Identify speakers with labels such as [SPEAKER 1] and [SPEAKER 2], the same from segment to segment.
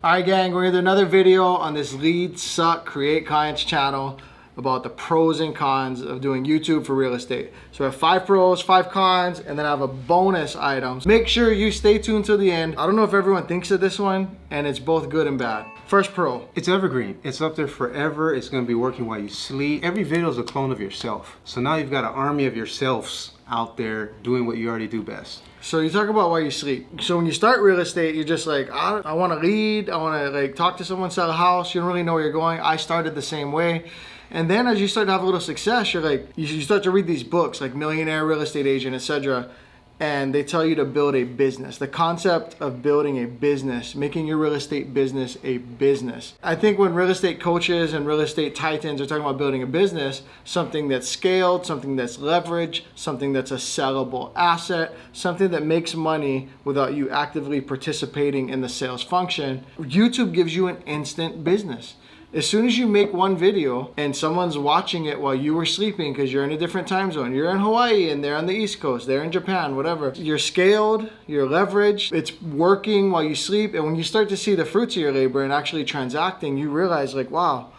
[SPEAKER 1] Alright gang, we're gonna do another video on this Lead Suck Create Clients channel about the pros and cons of doing YouTube for real estate. So I have 5 pros, 5 cons, and then I have a bonus items. Make sure you stay tuned till the end. I don't know if everyone thinks of this one, and it's both good and bad. First pro.
[SPEAKER 2] It's evergreen. It's up there forever. It's gonna be working while you sleep. Every video is a clone of yourself. So now you've got an army of yourselves out there doing what you already do best.
[SPEAKER 1] So you talk about why you sleep. So when you start real estate, you're just like, I want to lead. I want to like talk to someone, sell a house. You don't really know where you're going. I started the same way. And then as you start to have a little success, you're like, you start to read these books like Millionaire Real Estate Agent, etc. And they tell you to build a business. The concept of building a business, making your real estate business a business. I think when real estate coaches and real estate titans are talking about building a business, something that's scaled, something that's leveraged, something that's a sellable asset, something that makes money without you actively participating in the sales function, YouTube gives you an instant business. As soon as you make one video and someone's watching it while you were sleeping because you're in a different time zone, you're in Hawaii and they're on the East Coast, they're in Japan, whatever. You're scaled, you're leveraged, it's working while you sleep. And when you start to see the fruits of your labor and actually transacting, you realize like, wow,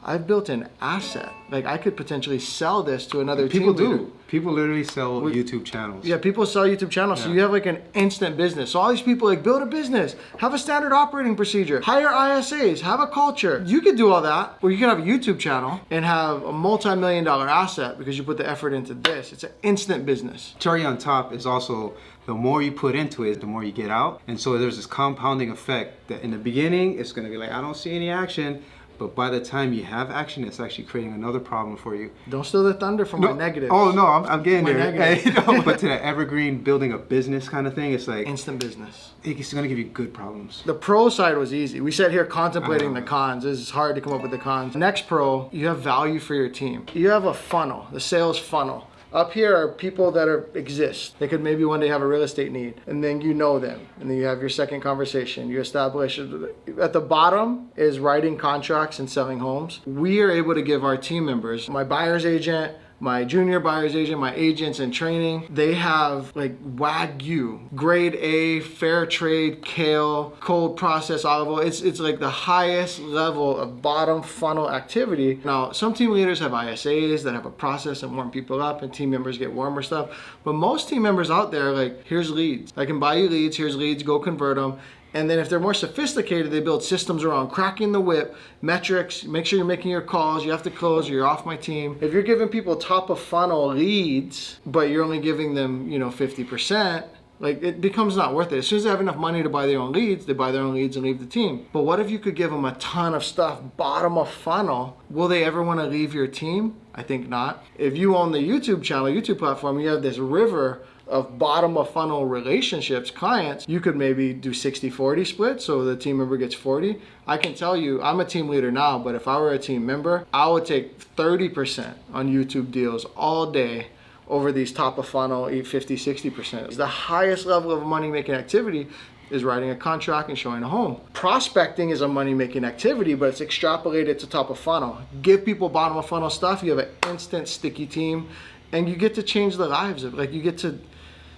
[SPEAKER 1] I've built an asset. Like I could potentially sell this to another team leader.
[SPEAKER 2] People do. People literally sell YouTube channels.
[SPEAKER 1] Yeah, people sell YouTube channels. Yeah. So you have like an instant business. So all these people like build a business, have a standard operating procedure, hire ISAs, have a culture. You could do all that, or you could have a YouTube channel and have a multi-million-dollar asset because you put the effort into this. It's an instant business.
[SPEAKER 2] Cherry on top is also the more you put into it, the more you get out. And so there's this compounding effect that in the beginning, it's gonna be like, I don't see any action. But by the time you have action, it's actually creating another problem for you.
[SPEAKER 1] Don't steal the thunder from my negatives.
[SPEAKER 2] Oh no, I'm getting there.
[SPEAKER 1] Hey,
[SPEAKER 2] but to that evergreen building a business kind of thing, it's like
[SPEAKER 1] instant business.
[SPEAKER 2] It's gonna give you good problems.
[SPEAKER 1] The pro side was easy. We sat here contemplating the cons. It's hard to come up with the cons. Next pro, you have value for your team. You have a funnel, the sales funnel. Up here are people that exist. They could maybe one day have a real estate need, and then you know them, and then you have your second conversation. You establish. At the bottom is writing contracts and selling homes. We are able to give our team members, my buyer's agent, my junior buyer's agent, my agents in training, they have like Wagyu, grade A, fair trade, kale, cold processed olive oil. It's like the highest level of bottom funnel activity. Now, some team leaders have ISAs that have a process and warm people up, and team members get warmer stuff. But most team members out there, like, here's leads. I can buy you leads, here's leads, go convert them. And then if they're more sophisticated, they build systems around cracking the whip, metrics, make sure you're making your calls, you have to close or you're off my team. If you're giving people top of funnel leads, but you're only giving them, 50%, like it becomes not worth it. As soon as they have enough money to buy their own leads, they buy their own leads and leave the team. But what if you could give them a ton of stuff, bottom of funnel? Will they ever want to leave your team? I think not. If you own the YouTube channel, YouTube platform, you have this river of bottom of funnel relationships, clients, you could maybe do 60-40 split, so the team member gets 40. I can tell you, I'm a team leader now, but if I were a team member, I would take 30% on YouTube deals all day over these top of funnel, 50-60%. The highest level of money making activity is writing a contract and showing a home. Prospecting is a money-making activity, but it's extrapolated to top of funnel. Give people bottom of funnel stuff, you have an instant sticky team, and you get to change their lives. Like you get to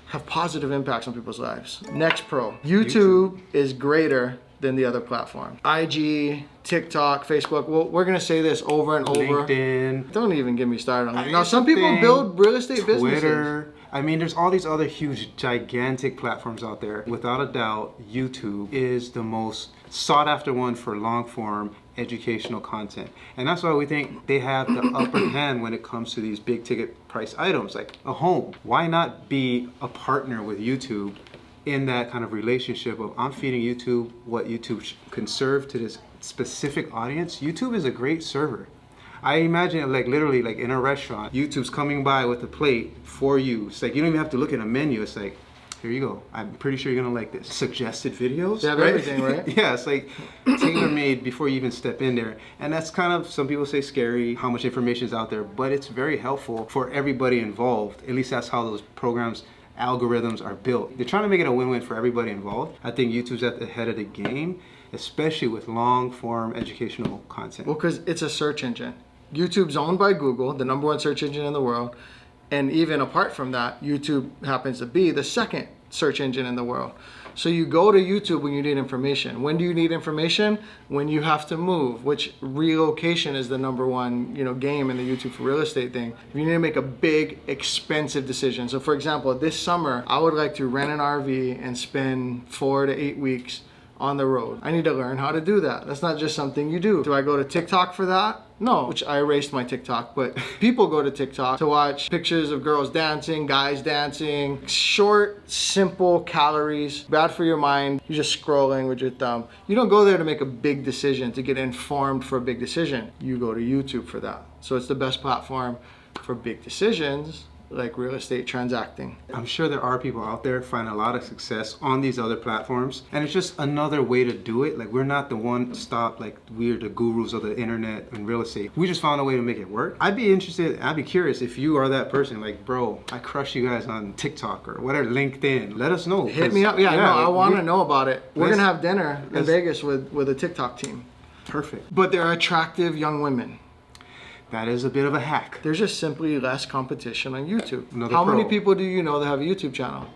[SPEAKER 1] have positive impacts on people's lives. Next pro, YouTube is greater than the other platforms. IG, TikTok, Facebook, well, we're gonna say this over and over.
[SPEAKER 2] LinkedIn.
[SPEAKER 1] Don't even get me started on that. Now, some people build real estate businesses.
[SPEAKER 2] Twitter. I mean, there's all these other huge, gigantic platforms out there. Without a doubt, YouTube is the most sought after one for long form educational content. And that's why we think they have the upper hand when it comes to these big ticket price items like a home. Why not be a partner with YouTube in that kind of relationship of I'm feeding YouTube what YouTube can serve to this specific audience? YouTube is a great server. I imagine it like literally like in a restaurant, YouTube's coming by with a plate for you. It's like you don't even have to look at a menu. It's like, here you go. I'm pretty sure you're gonna like this. Suggested videos.
[SPEAKER 1] They have everything, right?
[SPEAKER 2] Yeah, it's like tailor-made before you even step in there. And that's kind of, some people say scary, how much information is out there, but it's very helpful for everybody involved. At least that's how those programs, algorithms are built. They're trying to make it a win-win for everybody involved. I think YouTube's at the head of the game, especially with long-form educational content.
[SPEAKER 1] Well, because it's a search engine. YouTube's owned by Google, the #1 search engine in the world. And even apart from that, YouTube happens to be the second search engine in the world. So you go to YouTube when you need information. When do you need information? When you have to move, which relocation is the number one, game in the YouTube for real estate thing. You need to make a big, expensive decision. So for example, this summer, I would like to rent an RV and spend 4 to 8 weeks on the road. I need to learn how to do that. That's not just something you do. Do I go to TikTok for that? No, which I erased my TikTok, but people go to TikTok to watch pictures of girls dancing, guys dancing, short, simple calories, bad for your mind. You're just scrolling with your thumb. You don't go there to make a big decision, to get informed for a big decision. You go to YouTube for that. So it's the best platform for big decisions, like real estate transacting.
[SPEAKER 2] I'm sure there are people out there finding a lot of success on these other platforms, and it's just another way to do it. Like, we're not the one stop, like we're the gurus of the internet and real estate. We just found a way to make it work. I'd be curious if you are that person, like, bro, I crush you guys on TikTok or whatever, LinkedIn. Let us know.
[SPEAKER 1] Hit me up. Yeah, no, I want to know about it. We're gonna have dinner in Vegas with a TikTok team.
[SPEAKER 2] Perfect.
[SPEAKER 1] But they're attractive young women.
[SPEAKER 2] That is a bit of a hack.
[SPEAKER 1] There's just simply less competition on YouTube.
[SPEAKER 2] How
[SPEAKER 1] many people do you know that have a YouTube channel?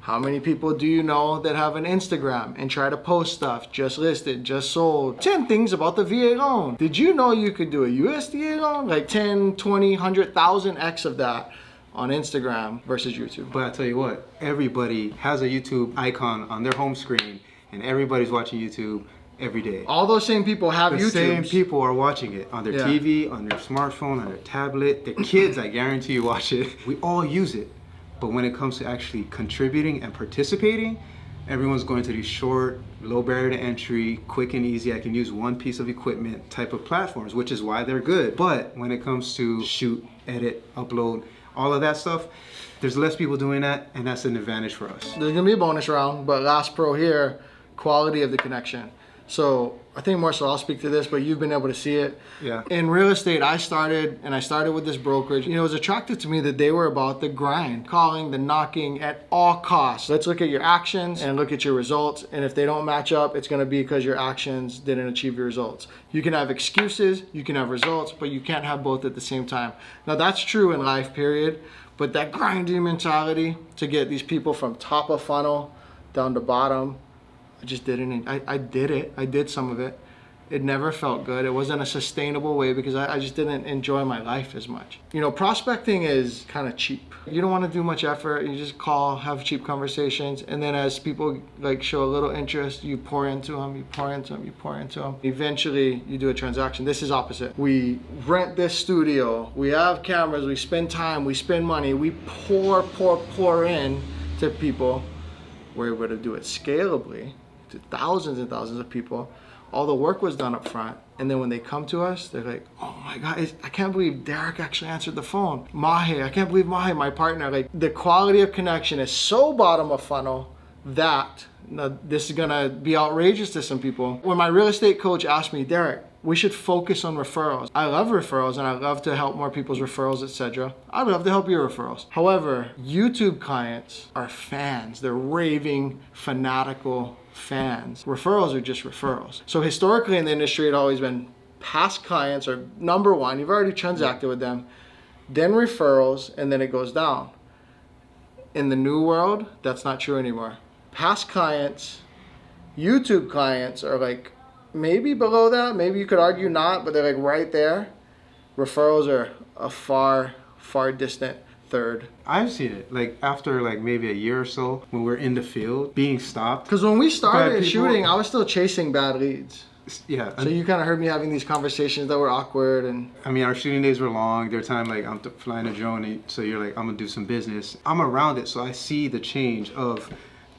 [SPEAKER 1] How many people do you know that have an Instagram and try to post stuff, just listed, just sold? 10 things about the VA loan. Did you know you could do a USDA loan? Like 10, 20, 100,000 X of that on Instagram versus YouTube.
[SPEAKER 2] But I tell you what, everybody has a YouTube icon on their home screen, and everybody's watching YouTube every day.
[SPEAKER 1] All those same people have YouTube.
[SPEAKER 2] The same people are watching it on their TV, on their smartphone, on their tablet. The kids, I guarantee you, watch it. We all use it. But when it comes to actually contributing and participating, everyone's going to these short, low barrier to entry, quick and easy, I can use one piece of equipment type of platforms, which is why they're good. But when it comes to shoot, edit, upload, all of that stuff, there's less people doing that, and that's an advantage for us.
[SPEAKER 1] There's gonna be a bonus round, but last pro here, quality of the connection. So I think more so I'll speak to this, but you've been able to see it.
[SPEAKER 2] Yeah.
[SPEAKER 1] In real estate, I started with this brokerage. It was attractive to me that they were about the grind, calling, the knocking at all costs. Let's look at your actions and look at your results. And if they don't match up, it's gonna be because your actions didn't achieve your results. You can have excuses, you can have results, but you can't have both at the same time. Now that's true in life, period. But that grinding mentality to get these people from top of funnel down to bottom, I just didn't. I did it. I did some of it. It never felt good. It wasn't a sustainable way because I just didn't enjoy my life as much. Prospecting is kind of cheap. You don't want to do much effort. You just call, have cheap conversations, and then as people show a little interest, you pour into them, you pour into them, you pour into them. Eventually, you do a transaction. This is opposite. We rent this studio. We have cameras. We spend time. We spend money. We pour in to people. We're able to do it scalably to thousands and thousands of people. All the work was done up front, and then when they come to us, they're like, oh my God, I can't believe Derek actually answered the phone. Mahe, I can't believe Mahe, my partner. The quality of connection is so bottom of funnel that this is gonna be outrageous to some people. When my real estate coach asked me, Derek, we should focus on referrals. I love referrals and I love to help more people's referrals, etc. I'd love to help your referrals. However, YouTube clients are fans. They're raving, fanatical fans. Referrals are just referrals. So historically in the industry, it's always been past clients are number one. You've already transacted with them, then referrals, and then it goes down. In the new world, that's not true anymore. Past clients, YouTube clients are maybe below that, maybe you could argue not, but they're right there. Referrals are a far, far distant third.
[SPEAKER 2] I've seen it, after maybe a year or so, when we're in the field, being stopped.
[SPEAKER 1] Because when we started shooting, I was still chasing bad leads.
[SPEAKER 2] Yeah.
[SPEAKER 1] So you kind of heard me having these conversations that were awkward, and
[SPEAKER 2] I mean, our shooting days were long. There are times I'm flying a drone, so you're I'm gonna do some business. I'm around it, so I see the change of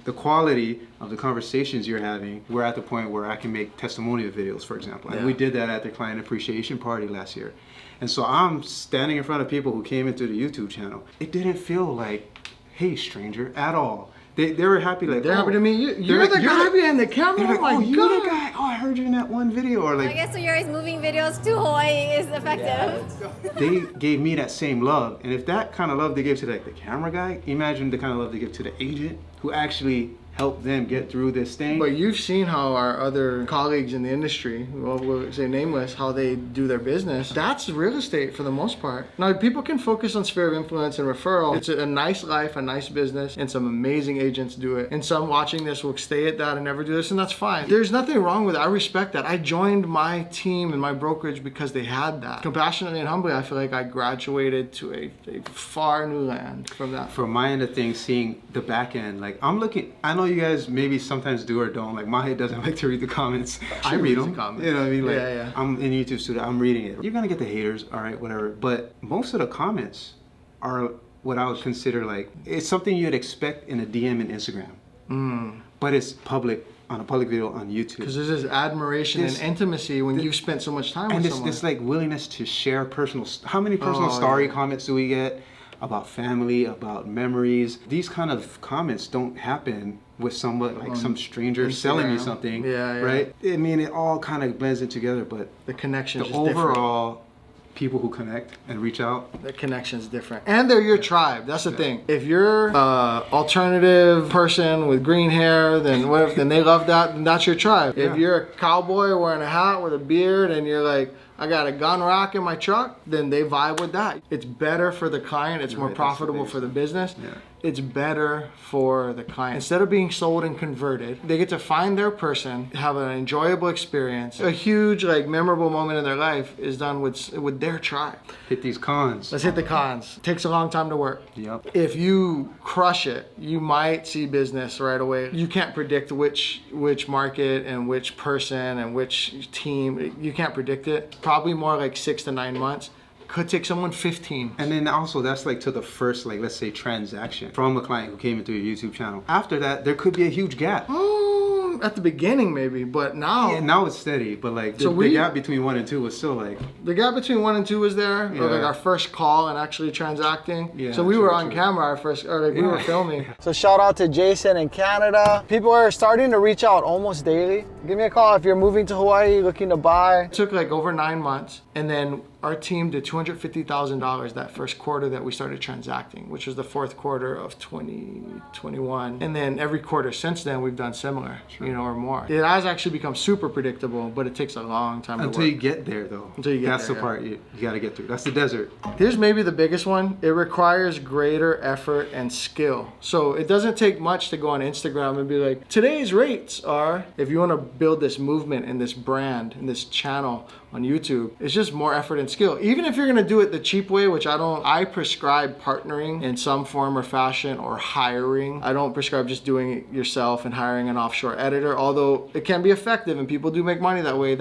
[SPEAKER 2] the quality of the conversations you're having. We're at the point where I can make testimonial videos, for example. And we did that at the client appreciation party last year. And so I'm standing in front of people who came into the YouTube channel. It didn't feel like, hey, stranger, at all. They were happy,
[SPEAKER 1] they're happy to meet you. You're the guy behind the camera. Oh my God.
[SPEAKER 2] You're the guy. Oh, I heard you in that one video. Or
[SPEAKER 3] I guess so your guys' moving videos to Hawaii is effective.
[SPEAKER 2] They gave me that same love. And if that kind of love they gave to the camera guy, imagine the kind of love they give to the agent who actually help them get through this thing.
[SPEAKER 1] But you've seen how our other colleagues in the industry, well, we'll say nameless, how they do their business. That's real estate for the most part. Now, people can focus on sphere of influence and referral. It's a nice life, a nice business, and some amazing agents do it. And some watching this will stay at that and never do this, and that's fine. There's nothing wrong with it. I respect that. I joined my team and my brokerage because they had that. Compassionately and humbly, I feel like I graduated to a far new land from that.
[SPEAKER 2] From my end of things, seeing the back end, like I'm looking, I know you guys maybe sometimes do or don't, like Mahe doesn't like to read the comments. I read them. You know what I mean? Like,
[SPEAKER 1] Yeah.
[SPEAKER 2] I'm in YouTube studio, I'm reading it. You're gonna get the haters, all right, whatever. But most of the comments are what I would consider like, it's something you'd expect in a DM in Instagram. But it's public, on a public video on YouTube.
[SPEAKER 1] Because there's this admiration and intimacy when you've spent so much time with someone.
[SPEAKER 2] And this like willingness to share personal, how many personal story comments do we get about family, about memories? These kind of comments don't happen with someone like some stranger selling you something, right? I mean, it all kind of blends in together, but
[SPEAKER 1] the connection is
[SPEAKER 2] overall people who connect and reach out,
[SPEAKER 1] the connection's different, and they're your tribe. That's the thing. If you're alternative person with green hair, then what? Then they love that. Then that's your tribe. If you're a cowboy wearing a hat with a beard, and you're like, I got a gun rack in my truck, then they vibe with that. It's better for the client. It's more profitable for the business. It's better for the client. Instead of being sold and converted, they get to find their person, have an enjoyable experience. A huge, like, memorable moment in their life is done with their tribe.
[SPEAKER 2] Hit these cons.
[SPEAKER 1] Let's hit the cons. Takes a long time to work.
[SPEAKER 2] Yep.
[SPEAKER 1] If you crush it, you might see business right away. You can't predict which market and which person and which team. You can't predict it. Probably more like 6 to 9 months. Could take someone 15.
[SPEAKER 2] And then also that's like to the first, like, let's say transaction from a client who came into your YouTube channel. After that, there could be a huge gap.
[SPEAKER 1] At the beginning maybe, but now...
[SPEAKER 2] Yeah, now it's steady, but like the gap between 1 and 2 was still like...
[SPEAKER 1] The gap between 1 and 2 was there, or like our first call and actually transacting.
[SPEAKER 2] Yeah,
[SPEAKER 1] so we were on camera our first, or like we were filming. So shout out to Jason in Canada. People are starting to reach out almost daily. Give me a call if you're moving to Hawaii, looking to buy. It took like over 9 months, and then our team did $250,000 that first quarter that we started transacting, which was the fourth quarter of 2021. And then every quarter since then, we've done similar, or more. It has actually become super predictable, but it takes a long time
[SPEAKER 2] until you get there, though.
[SPEAKER 1] Until you get
[SPEAKER 2] That's
[SPEAKER 1] there,
[SPEAKER 2] the part you got to get through. That's the desert.
[SPEAKER 1] Here's maybe the biggest one. It requires greater effort and skill. So it doesn't take much to go on Instagram and be like, today's rates are, if you want to build this movement and this brand and this channel on YouTube, it's just more effort and skill. Even if you're gonna do it the cheap way, which I prescribe partnering in some form or fashion, or hiring. I don't prescribe just doing it yourself and hiring an offshore editor, although it can be effective and people do make money that way.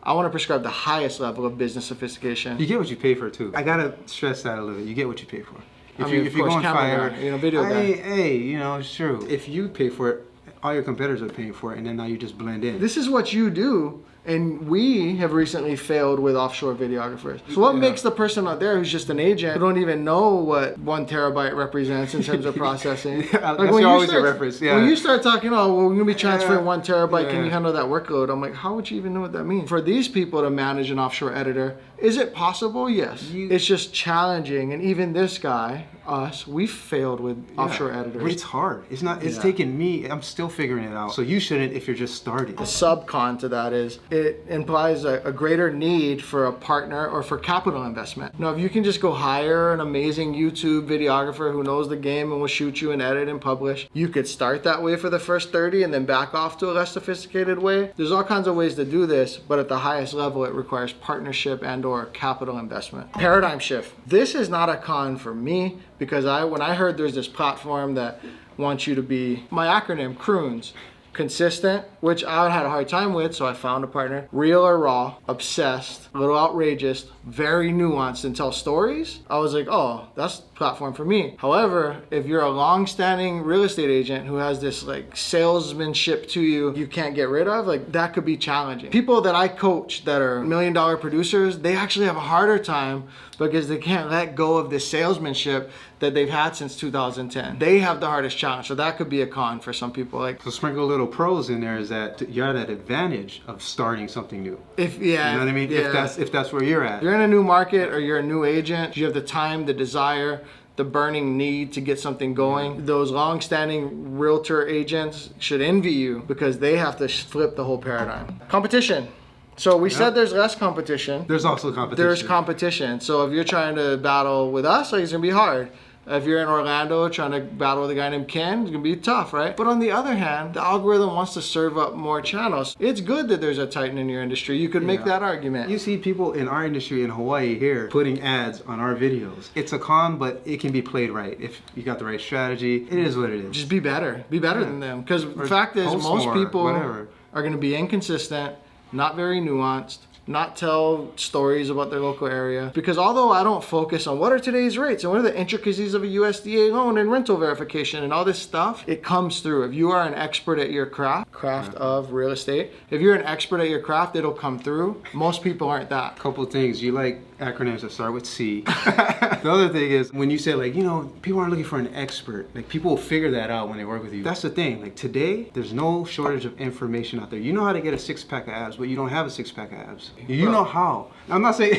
[SPEAKER 1] I want to prescribe the highest level of business sophistication.
[SPEAKER 2] You get what you pay for too. I gotta stress that a little bit. You get what you pay for. If
[SPEAKER 1] you're going fire, video guy.
[SPEAKER 2] Hey, it's true. If you pay for it, all your competitors are paying for it, and then now you just blend in.
[SPEAKER 1] This is what you do. And we have recently failed with offshore videographers. So what makes the person out there who's just an agent who don't even know what 1 terabyte represents in terms of processing?
[SPEAKER 2] Like that's always a reference. Yeah.
[SPEAKER 1] When you start talking, we're gonna be transferring 1 terabyte, can you handle that workload? I'm like, how would you even know what that means? For these people to manage an offshore editor, is it possible? Yes. It's just challenging. And even this guy, us, we failed with offshore editors.
[SPEAKER 2] But it's hard. It's not. It's taken me. I'm still figuring it out. So you shouldn't if you're just starting.
[SPEAKER 1] The sub-con to that is it implies a greater need for a partner or for capital investment. Now, if you can just go hire an amazing YouTube videographer who knows the game and will shoot you and edit and publish, you could start that way for the first 30 and then back off to a less sophisticated way. There's all kinds of ways to do this, but at the highest level, it requires partnership and or capital investment. Paradigm shift. This is not a con for me, because when I heard there's this platform that wants you to be, my acronym, CROONS, consistent, which I had a hard time with, so I found a partner. Real or raw, obsessed, a little outrageous, very nuanced, and tell stories. I was like, oh, that's the platform for me. However, if you're a long-standing real estate agent who has this like salesmanship to you can't get rid of, like that could be challenging. People that I coach that are $1 million producers, they actually have a harder time because they can't let go of this salesmanship that they've had since 2010. They have the hardest challenge, so that could be a con for some people. Like,
[SPEAKER 2] so sprinkle a little pros in there is that you're at an advantage of starting something new. You know what I mean?
[SPEAKER 1] Yeah.
[SPEAKER 2] If that's where you're at.
[SPEAKER 1] You're in a new market or you're a new agent, you have the time, the desire, the burning need to get something going. Those long-standing realtor agents should envy you because they have to flip the whole paradigm. Competition. So we said there's less competition.
[SPEAKER 2] There's also competition.
[SPEAKER 1] There's competition. So if you're trying to battle with us, like, it's gonna be hard. If you're in Orlando trying to battle with a guy named Ken, it's gonna be tough, right? But on the other hand, the algorithm wants to serve up more channels. It's good that there's a titan in your industry. You could make that argument.
[SPEAKER 2] You see people in our industry in Hawaii here putting ads on our videos. It's a con, but it can be played right. If you got the right strategy, it is what it is.
[SPEAKER 1] Just be better. Be better than them. Because the fact is, most people are gonna be inconsistent, not very nuanced, not tell stories about their local area. Because although I don't focus on what are today's rates and what are the intricacies of a USDA loan and rental verification and all this stuff, it comes through. If you are an expert at your craft of real estate, if you're an expert at your craft, it'll come through. Most people aren't that.
[SPEAKER 2] Couple things. You like acronyms that start with C. The other thing is when you say, like, you know, people aren't looking for an expert. Like, people will figure that out when they work with you. That's the thing. Like, today, there's no shortage of information out there. You know how to get a six-pack of abs, but you don't have a six-pack of abs. You know how. I'm not saying...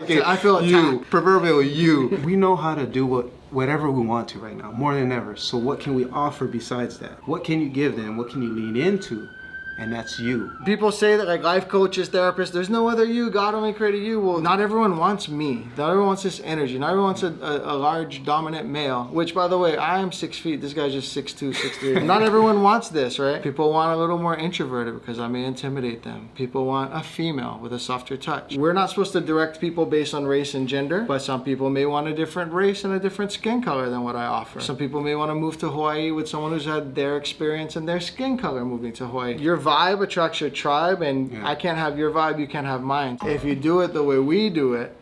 [SPEAKER 2] Okay,
[SPEAKER 1] I feel attacked.
[SPEAKER 2] You, proverbial you. We know how to do whatever we want to right now, more than ever. So what can we offer besides that? What can you give them? What can you lean into? And that's you.
[SPEAKER 1] People say that, like, life coaches, therapists, there's no other you, God only created you. Well, not everyone wants me. Not everyone wants this energy. Not everyone wants a large, dominant male, which, by the way, I am 6 feet. This guy's just 6'2", 6'3". Not everyone wants this, right? People want a little more introverted because I may intimidate them. People want a female with a softer touch. We're not supposed to direct people based on race and gender, but some people may want a different race and a different skin color than what I offer. Some people may want to move to Hawaii with someone who's had their experience and their skin color moving to Hawaii. Your vibe attracts your tribe, and I can't have your vibe, you can't have mine. If you do it the way we do it,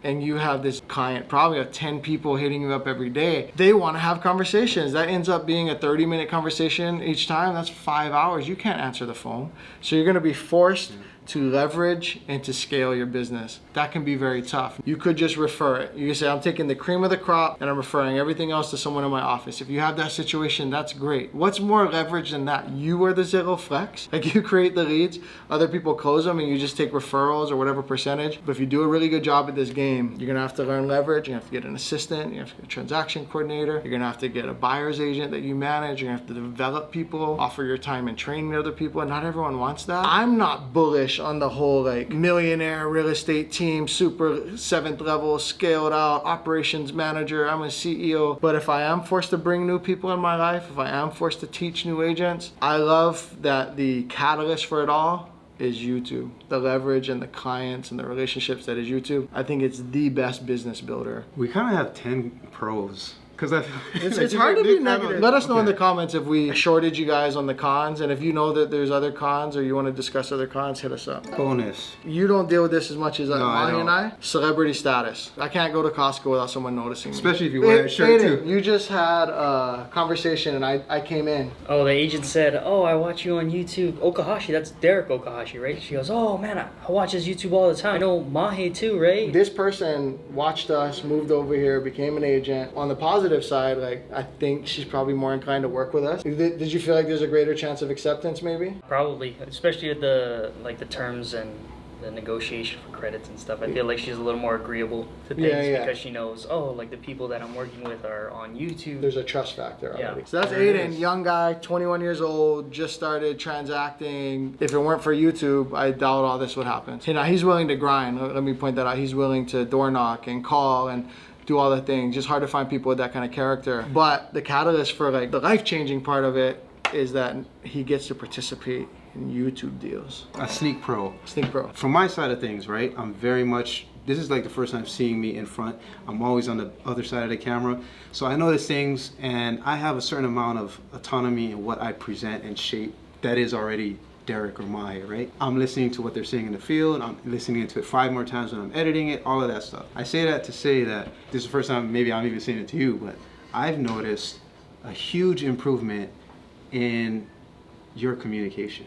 [SPEAKER 1] and you have this client, probably have 10 people hitting you up every day, they want to have conversations. That ends up being a 30-minute conversation each time. That's 5 hours. You can't answer the phone. So you're going to be forced to leverage and to scale your business. That can be very tough. You could just refer it. You can say, I'm taking the cream of the crop and I'm referring everything else to someone in my office. If you have that situation, that's great. What's more leverage than that? You are the Zillow Flex. Like, you create the leads, other people close them, and you just take referrals or whatever percentage. But if you do a really good job at this game, you're gonna have to learn leverage. You have to get an assistant, you have to get a transaction coordinator, you're gonna have to get a buyer's agent that you manage, you're gonna have to develop people, offer your time and training to other people, and not everyone wants that. I'm not bullish on the whole, like, millionaire real estate team, super 7th level, scaled out operations manager, I'm a CEO. But if I am forced to bring new people in my life, if I am forced to teach new agents, I love that the catalyst for it all is YouTube. The leverage and the clients and the relationships that is YouTube. I think it's the best business builder.
[SPEAKER 2] We kind of have 10 pros. Because
[SPEAKER 1] it's hard to be negative. Let us know in the comments if we shorted you guys on the cons, and if you know that there's other cons or you want to discuss other cons, hit us up.
[SPEAKER 2] Bonus.
[SPEAKER 1] You don't deal with this as much as Monty and
[SPEAKER 2] I.
[SPEAKER 1] Celebrity status. I can't go to Costco without someone noticing me.
[SPEAKER 2] Especially if you wear a shirt too.
[SPEAKER 1] You just had a conversation and I came in.
[SPEAKER 4] Oh, the agent said, oh, I watch you on YouTube. Okahashi, that's Derek Okahashi, right? She goes, oh man, I watch his YouTube all the time. I know Mahe too, right?
[SPEAKER 1] This person watched us, moved over here, became an agent. On the positive side, like, I think she's probably more inclined to work with us. Did you feel like there's a greater chance of acceptance, maybe?
[SPEAKER 4] Probably, especially with the terms and the negotiation for credits and stuff. I feel like she's a little more agreeable to things because she knows, oh, like the people that I'm working with are on YouTube.
[SPEAKER 1] There's a trust factor already.
[SPEAKER 4] Yeah.
[SPEAKER 1] So that's Aiden, young guy, 21 years old, just started transacting. If it weren't for YouTube, I doubt all this would happen. You know, he's willing to grind. Let me point that out. He's willing to door knock and call and do all the things. Just hard to find people with that kind of character. But the catalyst for, like, the life-changing part of it is that he gets to participate in YouTube deals.
[SPEAKER 2] A sneak pro.
[SPEAKER 1] Sneak pro.
[SPEAKER 2] From my side of things, right, I'm very much, this is like the first time seeing me in front. I'm always on the other side of the camera. So I notice things, and I have a certain amount of autonomy in what I present and shape that is already Derek or Maya, right? I'm listening to what they're saying in the field. I'm listening to it 5 more times when I'm editing it, all of that stuff. I say that to say that this is the first time maybe I'm even saying it to you, but I've noticed a huge improvement in your communication,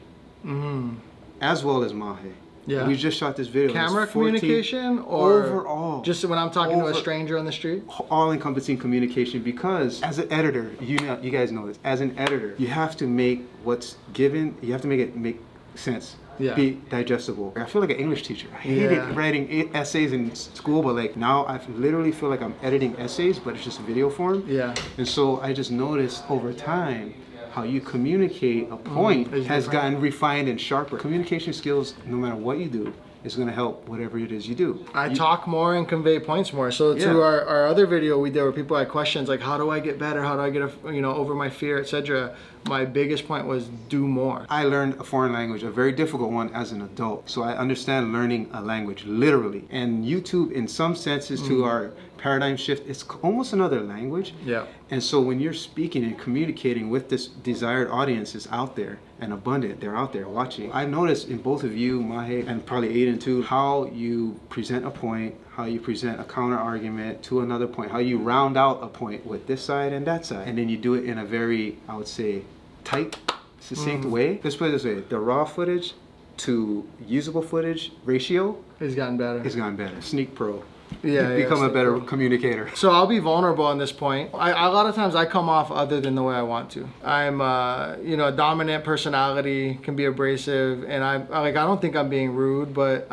[SPEAKER 2] as well as Mahe.
[SPEAKER 1] Yeah.
[SPEAKER 2] We just shot this video.
[SPEAKER 1] Camera communication or
[SPEAKER 2] overall?
[SPEAKER 1] Just when I'm talking to a stranger on the street?
[SPEAKER 2] All-encompassing communication, because as an editor, you guys know this, as an editor, you have to make what's given, you have to make it make sense be digestible. I feel like an English teacher. I hated writing essays in school, but like now I literally feel like I'm editing essays, but it's just video form.
[SPEAKER 1] Yeah.
[SPEAKER 2] And so I just noticed over time how you communicate a point has gotten refined and sharper. Communication skills, no matter what you do, is going to help whatever it is you do.
[SPEAKER 1] I talk more and convey points more. So to our other video we did where people had questions like, how do I get better? How do I get over my fear, etc. My biggest point was do more.
[SPEAKER 2] I learned a foreign language, a very difficult one as an adult. So I understand learning a language literally. And YouTube, in some senses, to our paradigm shift, it's almost another language.
[SPEAKER 1] Yeah.
[SPEAKER 2] And so when you're speaking and communicating with this desired audience is out there and abundant, they're out there watching. I noticed in both of you, Mahe, and probably Aiden too, how you present a point, how you present a counter argument to another point, how you round out a point with this side and that side. And then you do it in a very, I would say, tight, succinct way. Let's put it this way, the raw footage to usable footage ratio
[SPEAKER 1] It's gotten better.
[SPEAKER 2] has gotten better. Sneak Pro.
[SPEAKER 1] Yeah,
[SPEAKER 2] Become a
[SPEAKER 1] Sneak
[SPEAKER 2] better
[SPEAKER 1] Pro.
[SPEAKER 2] communicator.
[SPEAKER 1] So I'll be vulnerable on this point. A lot of times I come off other than the way I want to. I'm, a dominant personality, can be abrasive, and I don't think I'm being rude, but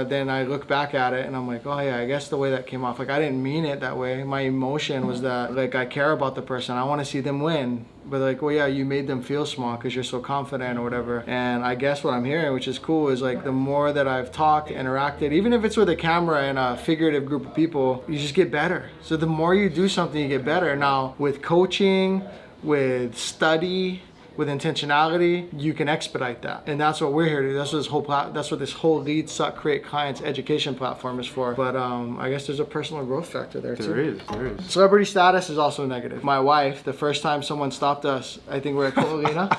[SPEAKER 1] then I look back at it and I'm like, oh yeah, I guess the way that came off, like I didn't mean it that way. My emotion was that like I care about the person. I want to see them win. But like, well, yeah, you made them feel small because you're so confident or whatever. And I guess what I'm hearing, which is cool, is like the more that I've talked, interacted, even if it's with a camera and a figurative group of people, you just get better. So the more you do something, you get better. Now, with coaching, with study, with intentionality, you can expedite that. And that's what we're here to do. That's what this whole Lead, Suck, Create Clients education platform is for. But I guess there's a personal growth factor there too.
[SPEAKER 2] There is.
[SPEAKER 1] Celebrity status is also negative. My wife, the first time someone stopped us, I think we're at Colina.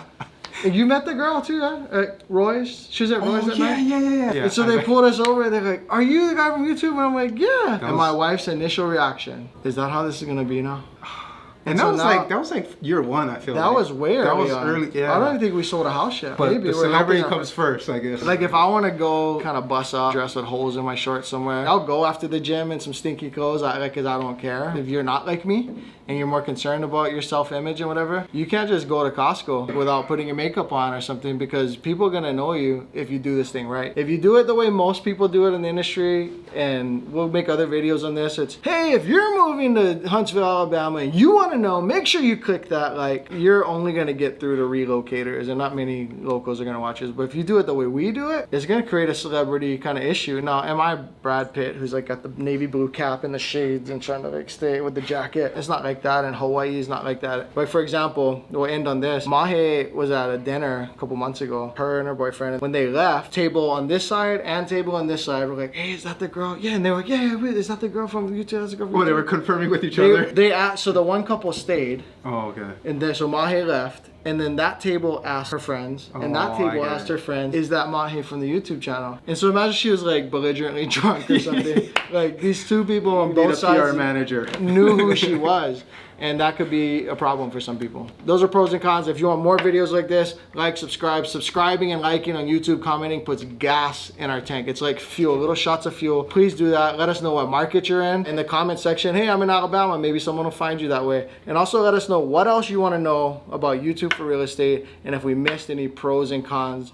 [SPEAKER 1] You met the girl too, huh? At Roy's? She was at Roy's that night?
[SPEAKER 2] Yeah.
[SPEAKER 1] And so they pulled us over and they're like, are you the guy from YouTube? And I'm like, yeah. And my wife's initial reaction, is that how this is gonna be now?
[SPEAKER 2] And
[SPEAKER 1] so
[SPEAKER 2] that was like year one, I feel like.
[SPEAKER 1] That was way early.
[SPEAKER 2] That was
[SPEAKER 1] on.
[SPEAKER 2] early, yeah.
[SPEAKER 1] I don't even think we sold a house yet.
[SPEAKER 2] But
[SPEAKER 1] maybe
[SPEAKER 2] the celebrity comes first, I guess.
[SPEAKER 1] Like if I want to go kind of bust up, dress with holes in my shorts somewhere, I'll go after the gym in some stinky clothes, because I don't care. If you're not like me and you're more concerned about your self-image and whatever, you can't just go to Costco without putting your makeup on or something, because people are going to know you if you do this thing right. If you do it the way most people do it in the industry, and we'll make other videos on this, it's, hey, if you're moving to Huntsville, Alabama, and you want to know, make sure you click that. Like, you're only going to get through to relocators, and not many locals are going to watch this. But if you do it the way we do it, it's going to create a celebrity kind of issue. Now, am I Brad Pitt, who's like got the navy blue cap and the shades and trying to like stay with the jacket? It's not like that. In Hawaii, it's not like that. But for example, we'll end on this. Mahe was at a dinner a couple months ago, her and her boyfriend. When they left, table on this side and table on this side, we're like, hey, is that the girl? Yeah, and they were like, yeah, wait, is that the girl from YouTube? That's the girl from YouTube.
[SPEAKER 2] They were confirming with each other?
[SPEAKER 1] They asked, so the one couple stayed.
[SPEAKER 2] Oh, okay.
[SPEAKER 1] And then, so Mahe left, and then that table asked her friends, and that table asked her friends, is that Mahe from the YouTube channel? And so imagine she was like belligerently drunk or something. Like these two people on both sides
[SPEAKER 2] PR manager
[SPEAKER 1] knew who she was. And that could be a problem for some people. Those are pros and cons. If you want more videos like this, like, subscribe. Subscribing and liking on YouTube, commenting puts gas in our tank. It's like fuel, little shots of fuel. Please do that. Let us know what market you're in the comment section. Hey, I'm in Alabama. Maybe someone will find you that way. And also let us know what else you want to know about YouTube for real estate, and if we missed any pros and cons.